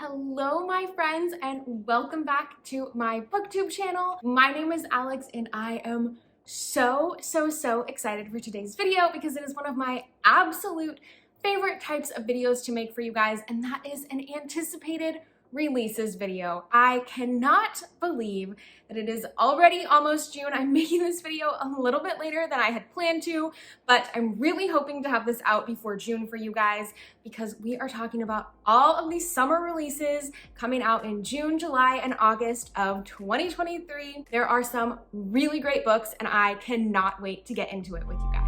Hello my friends and welcome back to my booktube channel. My name is Alex and I am so excited for today's video because it is one of my absolute favorite types of videos to make for you guys, and that is an anticipated releases video. I cannot believe that it is already almost June. I'm making this video a little bit later than I had planned to, but I'm really hoping to have this out before June for you guys because we are talking about all of these summer releases coming out in June, July, and August of 2023. There are some really great books and I cannot wait to get into it with you guys.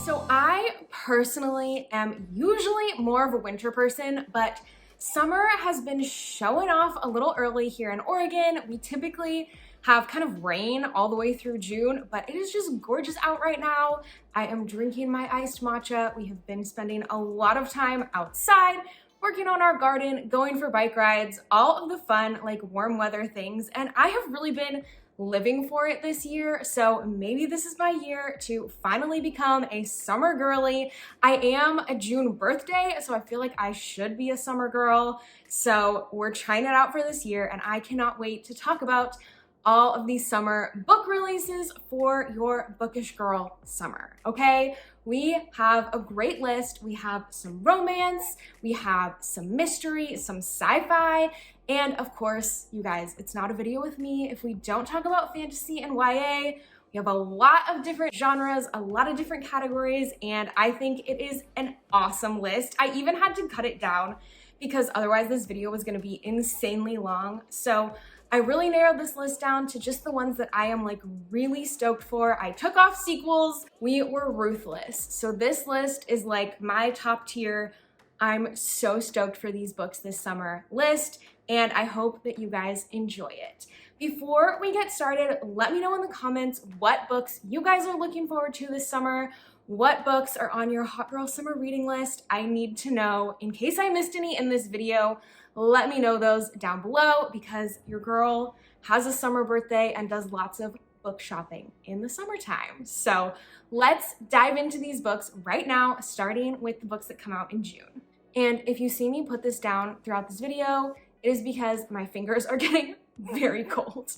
So I personally am usually more of a winter person, but summer has been showing off a little early here in Oregon. We typically have kind of rain all the way through June, but it is just gorgeous out right now. I am drinking my iced matcha. We have been spending a lot of time outside, working on our garden, going for bike rides, all of the fun, like warm weather things. And I have really been living for it this year, so maybe this is my year to finally become a summer girly. I am a June birthday, so I feel like I should be a summer girl. So we're trying it out for this year, and I cannot wait to talk about all of these summer book releases for your bookish girl summer, okay? We have a great list. We have some romance, we have some mystery, some sci-fi, and of course, you guys, it's not a video with me if we don't talk about fantasy and YA. We have a lot of different genres, a lot of different categories, and I think it is an awesome list. I even had to cut it down because otherwise this video was gonna be insanely long. So I really narrowed this list down to just the ones that I am like really stoked for. I took off sequels. We were ruthless. So this list is like my top tier. I'm so stoked for these books this summer list, and I hope that you guys enjoy it. Before we get started, let me know in the comments what books you guys are looking forward to this summer. What books are on your Hot Girl Summer reading list? I need to know. In case I missed any in this video, let me know those down below because your girl has a summer birthday and does lots of book shopping in the summertime. So let's dive into these books right now, starting with the books that come out in June. And if you see me put this down throughout this video, it is because my fingers are getting very cold.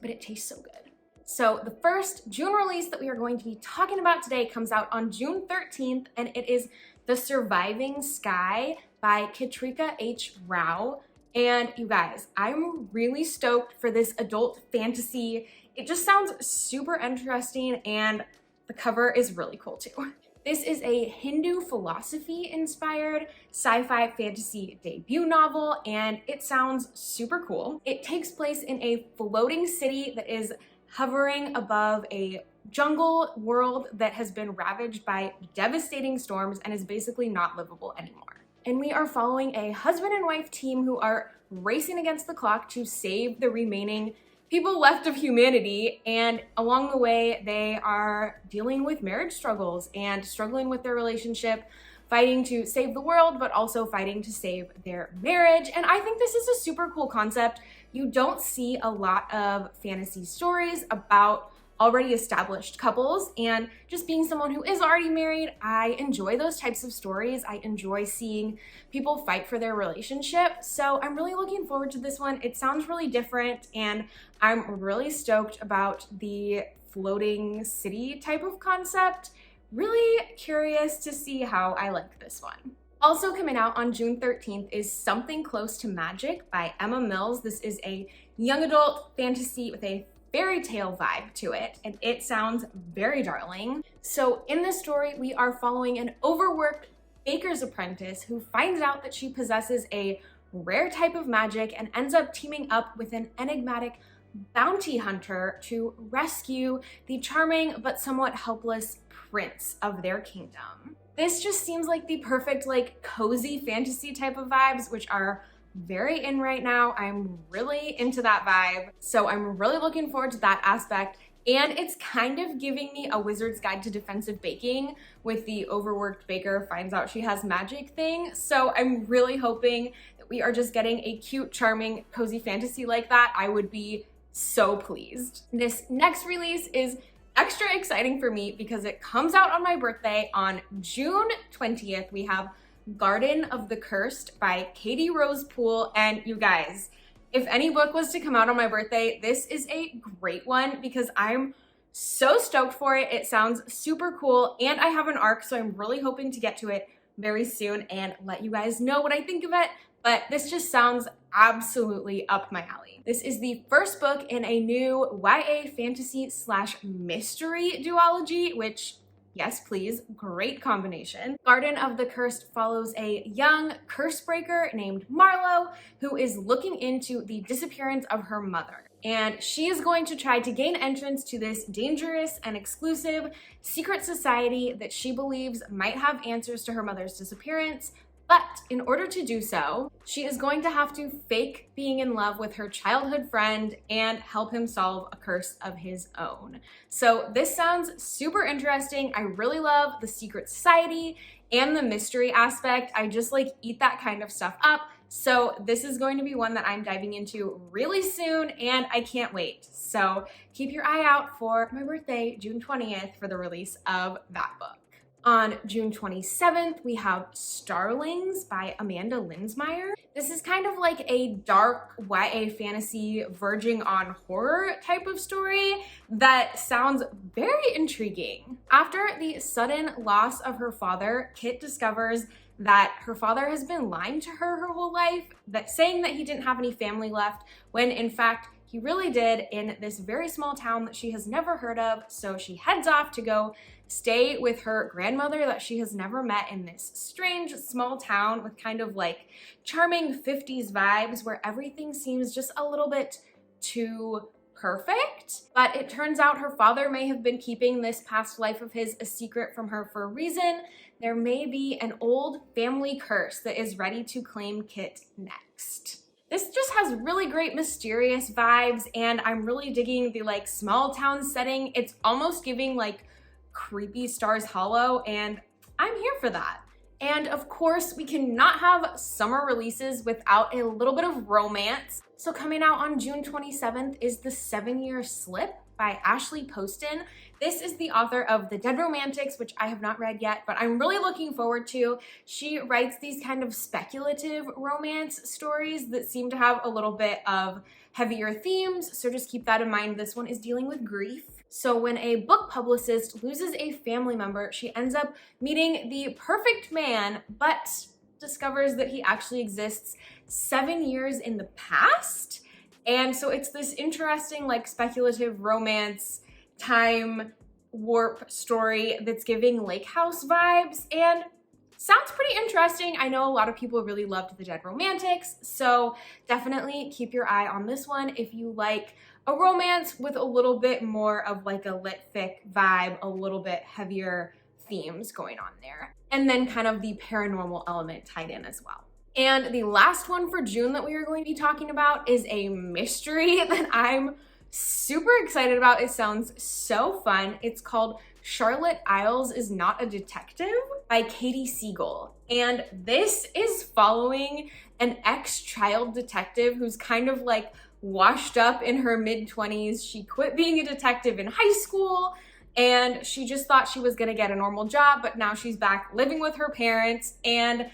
But it tastes so good. So the first June release that we are going to be talking about today comes out on June 13th, and it is The Surviving Sky by Katrika H. Rao. And you guys, I'm really stoked for this adult fantasy. It just sounds super interesting, and the cover is really cool too. This is a Hindu philosophy-inspired sci-fi fantasy debut novel, and it sounds super cool. It takes place in a floating city that is hovering above a jungle world that has been ravaged by devastating storms and is basically not livable anymore. And we are following a husband and wife team who are racing against the clock to save the remaining people left of humanity, and along the way they are dealing with marriage struggles and struggling with their relationship, fighting to save the world but also fighting to save their marriage. And I think this is a super cool concept. You don't see a lot of fantasy stories about already established couples, and just being someone who is already married, I enjoy those types of stories. I enjoy seeing people fight for their relationship. So I'm really looking forward to this one. It sounds really different, and I'm really stoked about the floating city type of concept. Really curious to see how I like this one. Also coming out on June 13th is Something Close to Magic by Emma Mills. This is a young adult fantasy with a fairy tale vibe to it, and it sounds very darling. So in this story, we are following an overworked baker's apprentice who finds out that she possesses a rare type of magic and ends up teaming up with an enigmatic bounty hunter to rescue the charming but somewhat helpless prince of their kingdom. This just seems like the perfect, like, cozy fantasy type of vibes, which are very in right now. I'm really into that vibe. So I'm really looking forward to that aspect. And it's kind of giving me a Wizard's Guide to Defensive Baking with the overworked baker finds out she has magic thing. So I'm really hoping that we are just getting a cute, charming, cozy fantasy like that. I would be so pleased. This next release is extra exciting for me because it comes out on my birthday on June 20th. We have Garden of the Cursed by Katie Rose Poole. And you guys, if any book was to come out on my birthday, this is a great one because I'm so stoked for it. It sounds super cool and I have an arc, so I'm really hoping to get to it very soon and let you guys know what I think of it. But this just sounds absolutely up my alley. This is the first book in a new YA fantasy / mystery duology, which, yes, please, great combination. Garden of the Cursed follows a young curse breaker named Marlo who is looking into the disappearance of her mother. And she is going to try to gain entrance to this dangerous and exclusive secret society that she believes might have answers to her mother's disappearance. But in order to do so, she is going to have to fake being in love with her childhood friend and help him solve a curse of his own. So this sounds super interesting. I really love the secret society and the mystery aspect. I just like eat that kind of stuff up. So this is going to be one that I'm diving into really soon and I can't wait. So keep your eye out for my birthday, June 20th, for the release of that book. On June 27th, we have Starlings by Amanda Linsmeyer. This is kind of like a dark YA fantasy verging on horror type of story that sounds very intriguing. After the sudden loss of her father, Kit discovers that her father has been lying to her whole life, that saying that he didn't have any family left, when in fact he really did in this very small town that she has never heard of. So she heads off to go stay with her grandmother that she has never met in this strange small town with kind of like charming 50s vibes where everything seems just a little bit too perfect. But it turns out her father may have been keeping this past life of his a secret from her for a reason. There may be an old family curse that is ready to claim Kit next. This just has really great mysterious vibes and I'm really digging the like small town setting. It's almost giving like creepy Stars Hollow and I'm here for that. And of course, we cannot have summer releases without a little bit of romance. So coming out on June 27th is The 7-Year Slip by Ashley Poston. This is the author of The Dead Romantics, which I have not read yet, but I'm really looking forward to. She writes these kind of speculative romance stories that seem to have a little bit of heavier themes, so just keep that in mind. This one is dealing with grief. So when a book publicist loses a family member, she ends up meeting the perfect man, but discovers that he actually exists 7 years in the past. And so it's this interesting, like, speculative romance time warp story that's giving Lake House vibes and sounds pretty interesting. I know a lot of people really loved The Dead Romantics, so definitely keep your eye on this one if you like a romance with a little bit more of like a lit fic vibe, a little bit heavier themes going on there. And then kind of the paranormal element tied in as well. And the last one for June that we are going to be talking about is a mystery that I'm super excited about. It sounds so fun. It's called Charlotte Isles is Not a Detective by Katie Siegel. And this is following an ex-child detective who's kind of like washed up in her mid-20s. She quit being a detective in high school and she just thought she was gonna get a normal job, but now she's back living with her parents and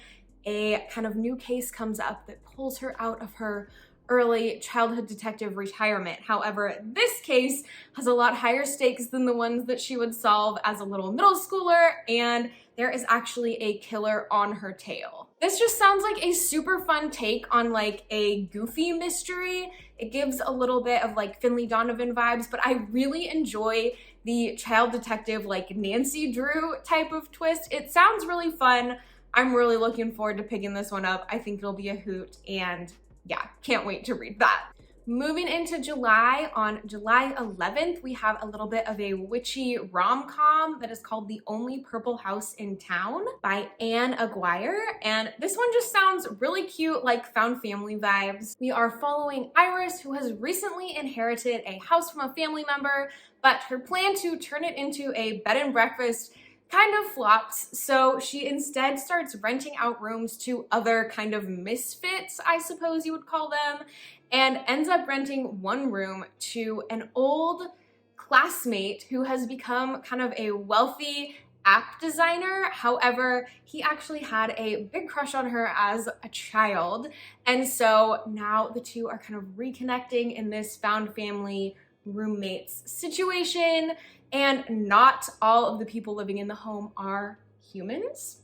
a kind of new case comes up that pulls her out of her early childhood detective retirement. However, this case has a lot higher stakes than the ones that she would solve as a little middle schooler, and there is actually a killer on her tail. This just sounds like a super fun take on like a goofy mystery. It gives a little bit of like Finley Donovan vibes, but I really enjoy the child detective like Nancy Drew type of twist. It sounds really fun. I'm really looking forward to picking this one up. I think it'll be a hoot and yeah, can't wait to read that. Moving into July, on July 11th, we have a little bit of a witchy rom-com that is called The Only Purple House in Town by Anne Aguirre. And this one just sounds really cute, like found family vibes. We are following Iris, who has recently inherited a house from a family member, but her plan to turn it into a bed and breakfast kind of flops, so she instead starts renting out rooms to other kind of misfits, I suppose you would call them, and ends up renting one room to an old classmate who has become kind of a wealthy app designer. However, he actually had a big crush on her as a child. And so now the two are kind of reconnecting in this found family roommates situation. And not all of the people living in the home are humans.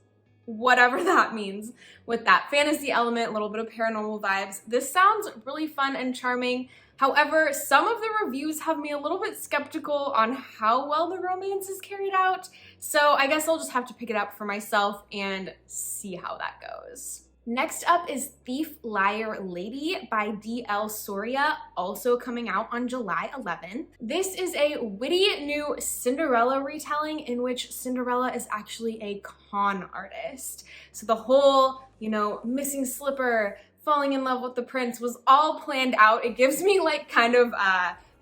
Whatever that means with that fantasy element, a little bit of paranormal vibes. This sounds really fun and charming. However, some of the reviews have me a little bit skeptical on how well the romance is carried out. So I guess I'll just have to pick it up for myself and see how that goes. Next up is Thief, Liar, Lady by D.L. Soria, also coming out on July 11th. This is a witty new Cinderella retelling in which Cinderella is actually a con artist. So the whole, missing slipper, falling in love with the prince was all planned out. It gives me like kind of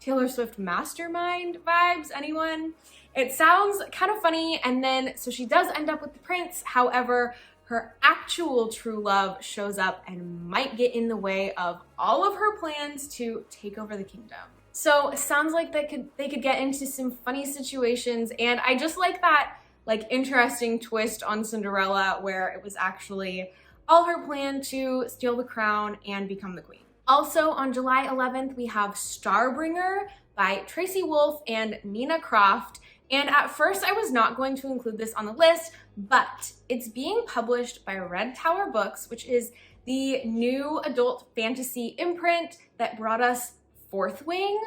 Taylor Swift Mastermind vibes, anyone? It sounds kind of funny, and then so she does end up with the prince. However, her actual true love shows up and might get in the way of all of her plans to take over the kingdom. So it sounds like they could get into some funny situations, and I just like that interesting twist on Cinderella where it was actually all her plan to steal the crown and become the queen. Also on July 11th, we have Starbringer by Tracy Wolff and Nina Croft. And at first I was not going to include this on the list, but it's being published by Red Tower Books, which is the new adult fantasy imprint that brought us Fourth Wing.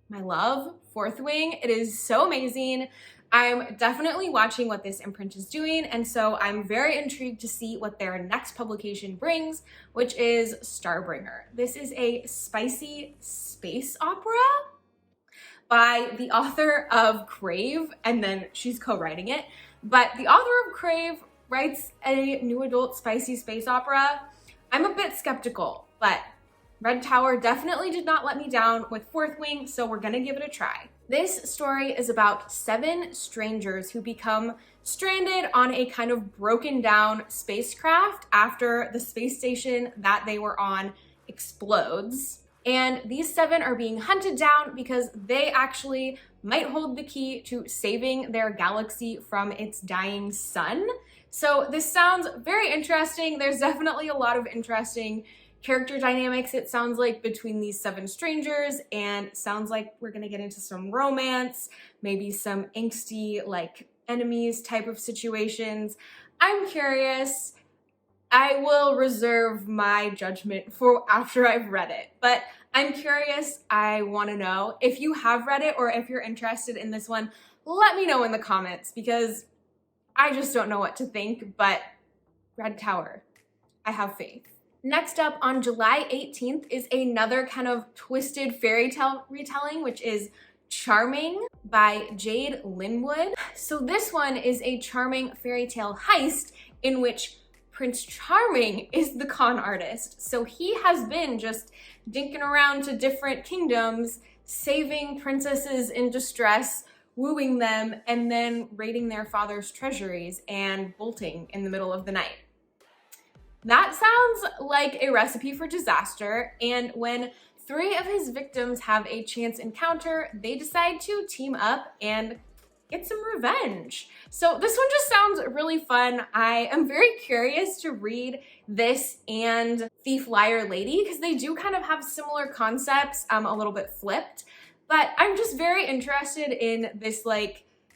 My love, Fourth Wing. It is so amazing. I'm definitely watching what this imprint is doing, and so I'm very intrigued to see what their next publication brings, which is Starbringer. This is a spicy space opera by the author of Crave, and then she's co-writing it. But the author of Crave writes a new adult spicy space opera. I'm a bit skeptical, but Red Tower definitely did not let me down with Fourth Wing, so we're gonna give it a try. This story is about 7 strangers who become stranded on a kind of broken down spacecraft after the space station that they were on explodes. And these 7 are being hunted down because they actually might hold the key to saving their galaxy from its dying sun. So this sounds very interesting. There's definitely a lot of interesting character dynamics, it sounds like, between these 7 strangers, and sounds like we're gonna get into some romance, maybe some angsty enemies type of situations. I'm curious. I will reserve my judgment for after I've read it, but I'm curious. I want to know if you have read it or if you're interested in this one. Let me know in the comments because I just don't know what to think, but Red Tower, I have faith. Next up on July 18th is another kind of twisted fairy tale retelling, which is Charming by Jade Linwood. So this one is a charming fairy tale heist in which Prince Charming is the con artist. So he has been just dinking around to different kingdoms, saving princesses in distress, wooing them, and then raiding their father's treasuries and bolting in the middle of the night. That sounds like a recipe for disaster, and when 3 of his victims have a chance encounter, they decide to team up and get some revenge. So this one just sounds really fun. I am very curious to read this and Thief, Liar, Lady because they do kind of have similar concepts, a little bit flipped, but I'm just very interested in this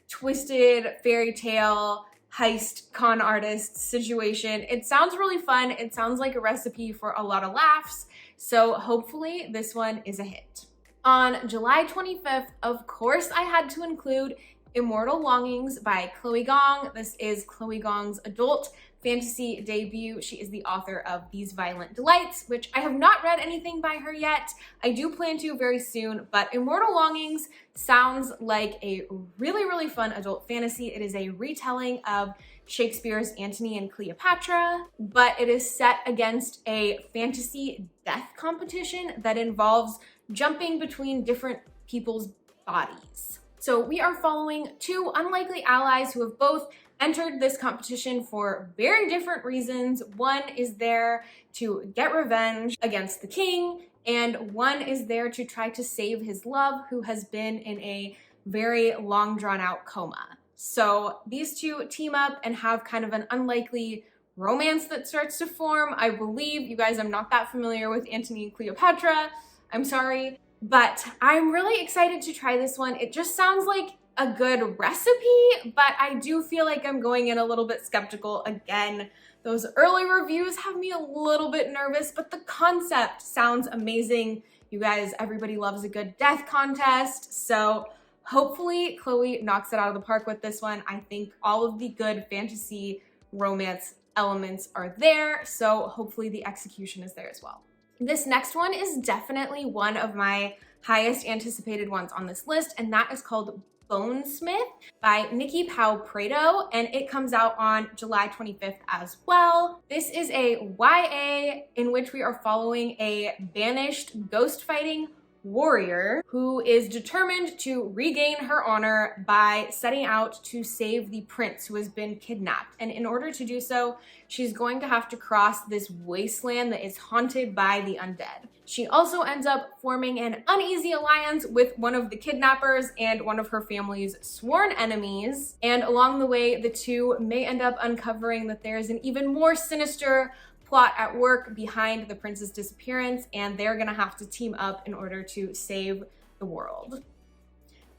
twisted fairy tale heist con artist situation. It sounds really fun. It sounds like a recipe for a lot of laughs. So hopefully this one is a hit. On July 25th, of course, I had to include Immortal Longings by Chloe Gong. This is Chloe Gong's adult fantasy debut. She is the author of These Violent Delights, which I have not read anything by her yet. I do plan to very soon, but Immortal Longings sounds like a really, really fun adult fantasy. It is a retelling of Shakespeare's Antony and Cleopatra, but it is set against a fantasy death competition that involves jumping between different people's bodies. So we are following 2 unlikely allies who have both entered this competition for very different reasons. One is there to get revenge against the king, and one is there to try to save his love, who has been in a very long drawn out coma. So these two team up and have kind of an unlikely romance that starts to form. I believe, you guys, I'm not that familiar with Antony and Cleopatra, I'm sorry, but I'm really excited to try this one. It just sounds like a good recipe, but I do feel like I'm going in a little bit skeptical again. Those early reviews have me a little bit nervous, but the concept sounds amazing. You guys, everybody loves a good death contest, so hopefully Chloe knocks it out of the park with this one. I think all of the good fantasy romance elements are there, so hopefully the execution is there as well. This next one is definitely one of my highest anticipated ones on this list, and that is called Bonesmith by Nikki Powell-Prado, and it comes out on July 25th as well. This is a YA in which we are following a banished ghost fighting warrior who is determined to regain her honor by setting out to save the prince who has been kidnapped. And in order to do so, she's going to have to cross this wasteland that is haunted by the undead. She also ends up forming an uneasy alliance with one of the kidnappers and one of her family's sworn enemies. And along the way, the two may end up uncovering that there is an even more sinister plot at work behind the prince's disappearance, and they're gonna have to team up in order to save the world.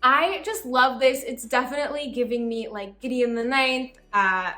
I just love this. It's definitely giving me like Gideon the Ninth,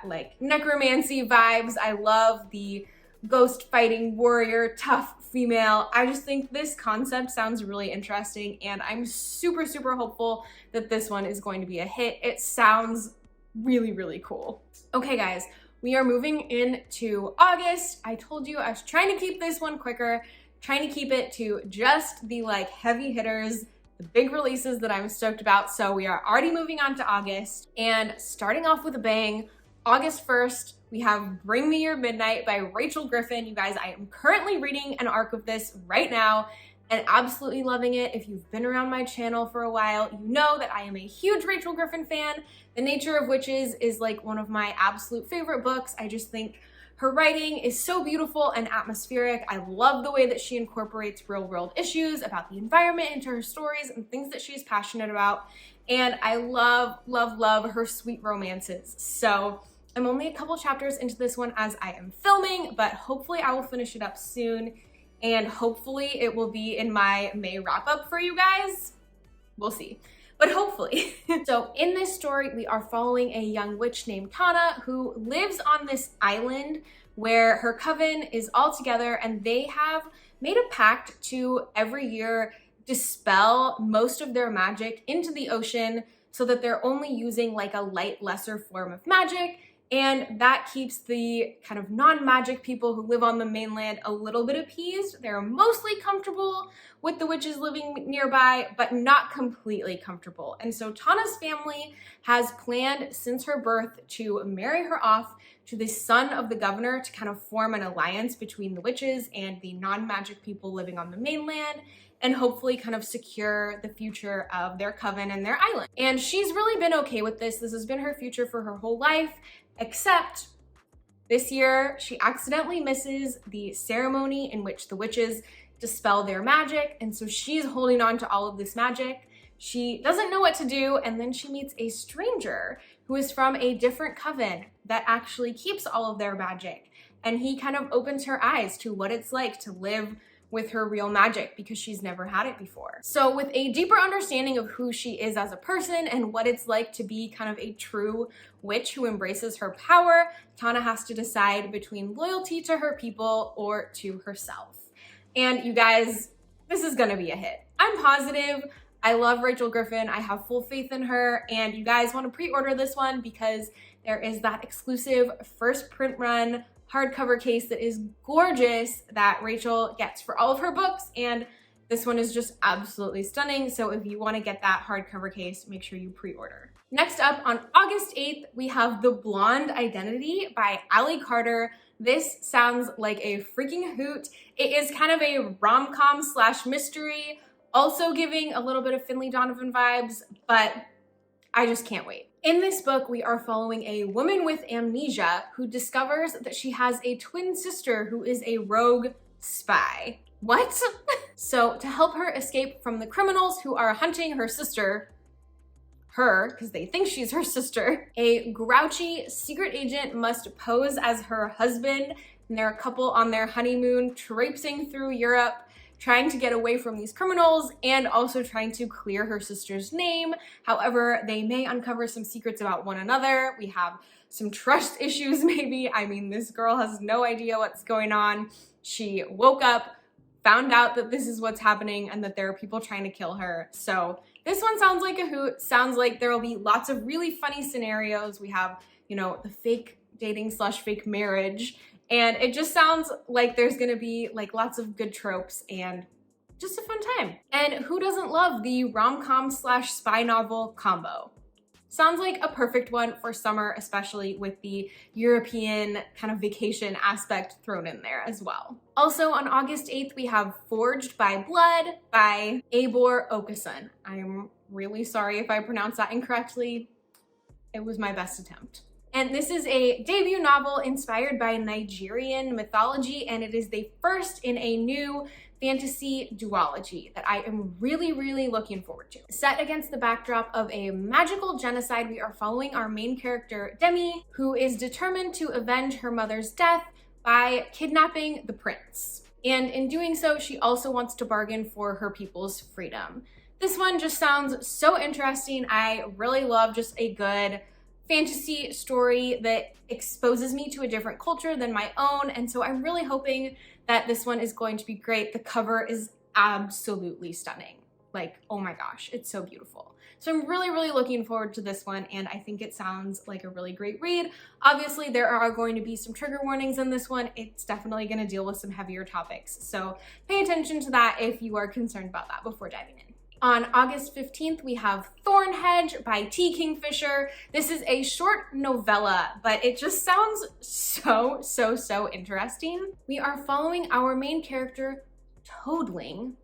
like necromancy vibes. I love the ghost fighting warrior, tough female. I just think this concept sounds really interesting, and I'm super, super hopeful that this one is going to be a hit. It sounds really, really cool. Okay, guys. We are moving into August. I told you I was trying to keep this one quicker, trying to keep it to just the like heavy hitters, the big releases that I'm stoked about. So we are already moving on to August, and starting off with a bang, August 1st, we have Bring Me Your Midnight by Rachel Griffin. You guys, I am currently reading an arc of this right now and absolutely loving it. If you've been around my channel for a while, you know that I am a huge Rachel Griffin fan. The Nature of Witches is like one of my absolute favorite books. I just think her writing is so beautiful and atmospheric. I love the way that she incorporates real world issues about the environment into her stories and things that she's passionate about. And I love, love, love her sweet romances. So I'm only a couple chapters into this one as I am filming, but hopefully I will finish it up soon. And hopefully it will be in my May wrap up for you guys. We'll see, but hopefully. So in this story, we are following a young witch named Tana who lives on this island where her coven is all together, and they have made a pact to every year dispel most of their magic into the ocean so that they're only using like a light, lesser form of magic. And that keeps the kind of non-magic people who live on the mainland a little bit appeased. They're mostly comfortable with the witches living nearby, but not completely comfortable. And so Tana's family has planned since her birth to marry her off to the son of the governor to kind of form an alliance between the witches and the non-magic people living on the mainland, and hopefully kind of secure the future of their coven and their island. And she's really been okay with this. This has been her future for her whole life. Except this year, she accidentally misses the ceremony in which the witches dispel their magic, and so she's holding on to all of this magic. She doesn't know what to do, and then she meets a stranger who is from a different coven that actually keeps all of their magic, and he kind of opens her eyes to what it's like to live with her real magic because she's never had it before. So with a deeper understanding of who she is as a person and what it's like to be kind of a true witch who embraces her power, Tana has to decide between loyalty to her people or to herself. And you guys, this is gonna be a hit. I'm positive. I love Rachel Griffin. I have full faith in her, and you guys want to pre-order this one because there is that exclusive first print run hardcover case that is gorgeous that Rachel gets for all of her books, and this one is just absolutely stunning. So if you want to get that hardcover case, make sure you pre-order. Next up, on August 8th, we have The Blonde Identity by Allie Carter. This sounds like a freaking hoot. It is kind of a rom-com slash mystery, also giving a little bit of Finley Donovan vibes, but I just can't wait. In this book, we are following a woman with amnesia who discovers that she has a twin sister who is a rogue spy. What? So to help her escape from the criminals who are hunting her sister, because they think she's her sister, a grouchy secret agent must pose as her husband, and they're a couple on their honeymoon traipsing through Europe, trying to get away from these criminals and also trying to clear her sister's name. However, they may uncover some secrets about one another. We have some trust issues maybe. I mean, this girl has no idea what's going on. She woke up, found out that this is what's happening and that there are people trying to kill her. So this one sounds like a hoot. Sounds like there will be lots of really funny scenarios. We have, you know, the fake dating / fake marriage. And it just sounds like there's gonna be like lots of good tropes and just a fun time. And who doesn't love the rom-com / spy novel combo? Sounds like a perfect one for summer, especially with the European kind of vacation aspect thrown in there as well. Also on August 8th, we have Forged by Blood by Eibor Åkesson. I'm really sorry if I pronounced that incorrectly. It was my best attempt. And this is a debut novel inspired by Nigerian mythology, and it is the first in a new fantasy duology that I am really, really looking forward to. Set against the backdrop of a magical genocide, we are following our main character, Demi, who is determined to avenge her mother's death by kidnapping the prince. And in doing so, she also wants to bargain for her people's freedom. This one just sounds so interesting. I really love just a good fantasy story that exposes me to a different culture than my own, and so I'm really hoping that this one is going to be great. The cover is absolutely stunning. Like, oh my gosh, it's so beautiful. So I'm really, really looking forward to this one, and I think it sounds like a really great read. Obviously, there are going to be some trigger warnings in this one. It's definitely going to deal with some heavier topics, so pay attention to that if you are concerned about that before diving in. On August 15th, we have Thornedge by T. Kingfisher. This is a short novella, but it just sounds so interesting. We are following our main character, Toadling,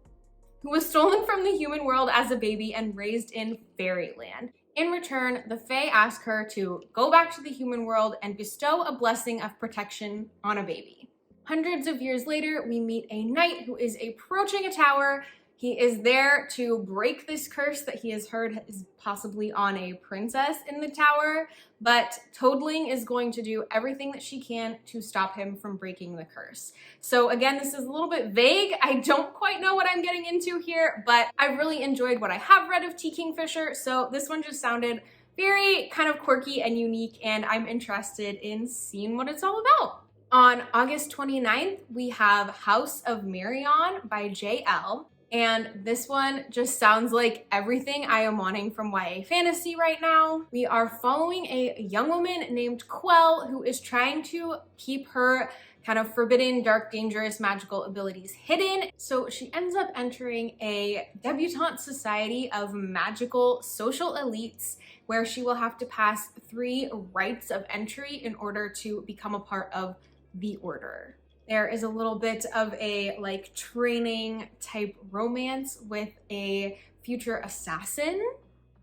who was stolen from the human world as a baby and raised in fairyland. In return, the Fae ask her to go back to the human world and bestow a blessing of protection on a baby. Hundreds of years later, we meet a knight who is approaching a tower. He is there to break this curse that he has heard is possibly on a princess in the tower, but Toadling is going to do everything that she can to stop him from breaking the curse. So again, this is a little bit vague. I don't quite know what I'm getting into here, but I really enjoyed what I have read of T. Kingfisher, so this one just sounded very kind of quirky and unique, and I'm interested in seeing what it's all about. On August 29th, we have House of Marion by J.L., and this one just sounds like everything I am wanting from YA fantasy right now. We are following a young woman named Quell who is trying to keep her kind of forbidden, dark, dangerous magical abilities hidden. So she ends up entering a debutante society of magical social elites where she will have to pass 3 rites of entry in order to become a part of the order. There is a little bit of a like training type romance with a future assassin.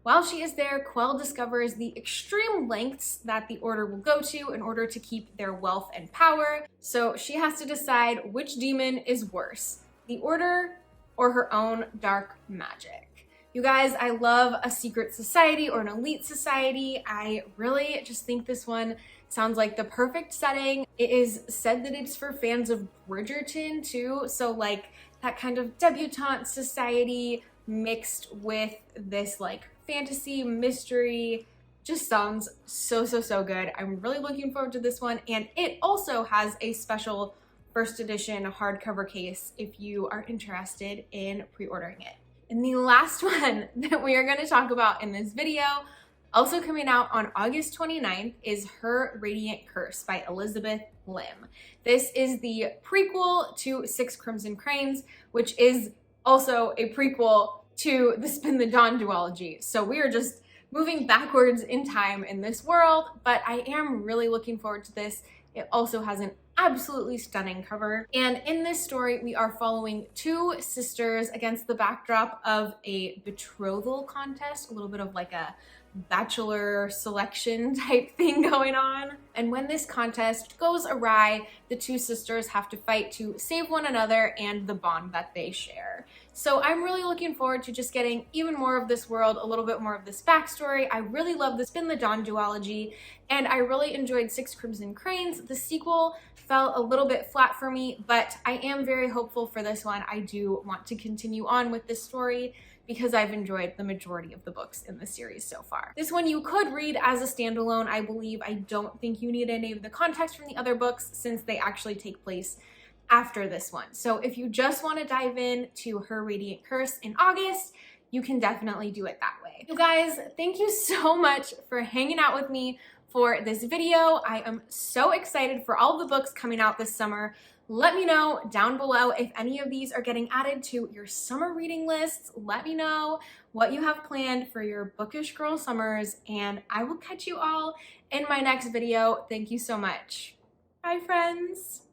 While she is there, Quell discovers the extreme lengths that the order will go to in order to keep their wealth and power. So she has to decide which demon is worse, the order or her own dark magic. You guys, I love a secret society or an elite society. I really just think this one sounds like the perfect setting. It is said that it's for fans of Bridgerton too. So like that kind of debutante society mixed with this like fantasy mystery just sounds so good. I'm really looking forward to this one. And it also has a special first edition hardcover case if you are interested in pre-ordering it. And the last one that we are going to talk about in this video, also coming out on August 29th, is Her Radiant Curse by Elizabeth Lim. This is the prequel to 6 Crimson Cranes, which is also a prequel to the Spin the Dawn duology. So we are just moving backwards in time in this world, but I am really looking forward to this. It also has an absolutely stunning cover. And in this story, we are following 2 sisters against the backdrop of a betrothal contest, a little bit of like a bachelor selection type thing going on. And when this contest goes awry, the two sisters have to fight to save one another and the bond that they share. So I'm really looking forward to just getting even more of this world, a little bit more of this backstory. I really love the Spin the Dawn duology, and I really enjoyed Six Crimson Cranes. The sequel fell a little bit flat for me, but I am very hopeful for this one. I do want to continue on with this story because I've enjoyed the majority of the books in the series so far. This one you could read as a standalone, I believe. I don't think you need any of the context from the other books since they actually take place after this one. So if you just want to dive in to Her Radiant Curse in August, you can definitely do it that way. You guys, thank you so much for hanging out with me for this video. I am so excited for all of the books coming out this summer. Let me know down below if any of these are getting added to your summer reading lists. Let me know what you have planned for your bookish girl summers, and I will catch you all in my next video. Thank you so much. Bye, friends.